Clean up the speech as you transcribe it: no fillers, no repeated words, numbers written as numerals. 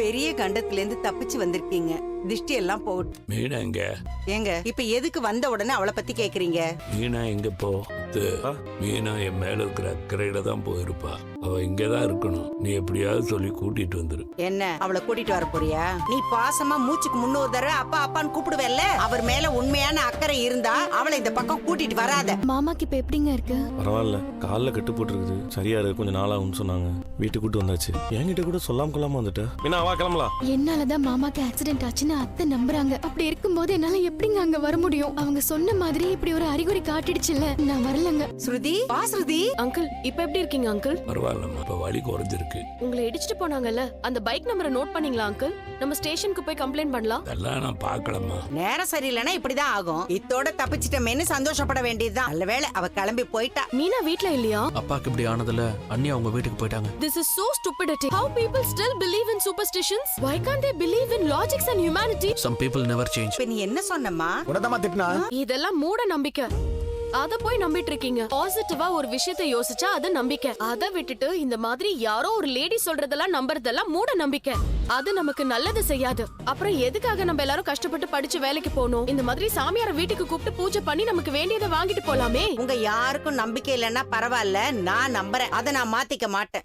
பெரிய கண்டத்துல இருந்து தப்பிச்சு வந்திருக்கீங்க. திஷ்டி எல்லாம் போட்டு. மீனா எங்க? ஏங்க இப்ப எதுக்கு வந்த உடனே அவளை பத்தி கேக்குறீங்க? மீனா எங்க போ? மீனா என் மேல இருக்கிற அக்கறையில தான் போயிருப்பா. அவ இங்கதான் இருக்கணும். நீ எப்படியாவது சொல்லி கூட்டிட்டு வந்துரு. என்ன அவளை கூட்டிட்டு வர போறியா? நீ பாசமா மூச்சுக்கு முன்னூறு தடவை அப்பா அப்பான்னு கூப்பிடுவேல்ல. அவர் மேல உண்மையான அக்கறை இருந்தா அவளை இந்த பக்கம் கூட்டிட்டு வராத. மாமாக்கு இப்ப எப்படிங்க இருக்கு? பரவாயில்ல, கால்ல கட்டு போட்டுருக்குது. சரியா இருக்கு, கொஞ்சம் நாளாகும்னு சொன்னாங்க. வீட்டுக்கு கூட்டு வந்தாச்சு. என்கிட்ட கூட சொல்லாம வந்துட்டேன். மீனா வா கிளம்பலாம். என்னாலதான் மாமாக்கு ஆக்சிடென்ட் ஆச்சுன்னு அத்தை நம்புறாங்க. அப்படி இருக்கும்போது என்னால எப்படிங்க அங்க வர முடியும்? அவங்க சொன்ன மாதிரி இப்படி ஒரு அறிகுறி காட்டிடுச்சுல்ல, நான் வரலங்க. ஸ்ருதி வா ஸ்ருதி. அங்கிள் இப்ப எப்படி இருக்கீங்க அங்கிள்? பரவாயில்லம்மா, இப்ப வலி குறைஞ்சிருக்கு. உங்களை இடிச்சிட்டு போனாங்கல்ல, அந்த பைக் நம்பரை நோட் பண்ணீங்களா அங்கிள்? நம்ம ஸ்டேஷனுக்கு போய் கம்ப்ளைண்ட் பண்ணலாம். அதெல்லாம் நான் பாக்கலம்மா. நேரம் சரியில்லைன்னா இப்படிதான் ஆகும். இத்தோட தப்பிச்சிட்டமேன்னு சந்தோஷப்பட வேண்டியதுதான். நல்ல வேளை அவ கிளம்பி போயிட்டா. மீனா வீட்ல இல்லையா? அப்பாக்கு இப்படி ஆனதுல அண்ணி அவங்க வீட்டுக்கு போயிட்டாங்க. This is so stupidity. How people still believe in superstitions? Why can't they believe in logics and humanity? Some people never change. இப்ப நீ என்ன சொன்னம்மா? உடனே திட்டினா இதெல்லாம் மூட நம்பிக்கை. அத போய் நம்பிட்டு இருக்கீங்க. பாசிட்டிவா ஒரு விஷயத்தை யோசிச்சா அது நம்பிக்கை. அத விட்டுட்டு இந்த மாதிரி யாரோ ஒரு லேடி சொல்றதெல்லாம் நம்புறதெல்லாம் மூட நம்பிக்கை. அது நமக்கு நல்லது செய்யாது. அப்புறம் எதுக்காக நம்ம எல்லாரும் கஷ்டப்பட்டு படிச்சு வேலைக்கு போகணும்? இந்த மாதிரி சாமியார வீட்டுக்கு கூப்பிட்டு பூஜை பண்ணி நமக்கு வேண்டியதை வாங்கிட்டு போலாமே. உங்க யாருக்கும் நம்பிக்கை இல்லைன்னா பரவாயில்ல, நான் நம்புறேன். அதை நான் மாத்திக்க மாட்டேன்.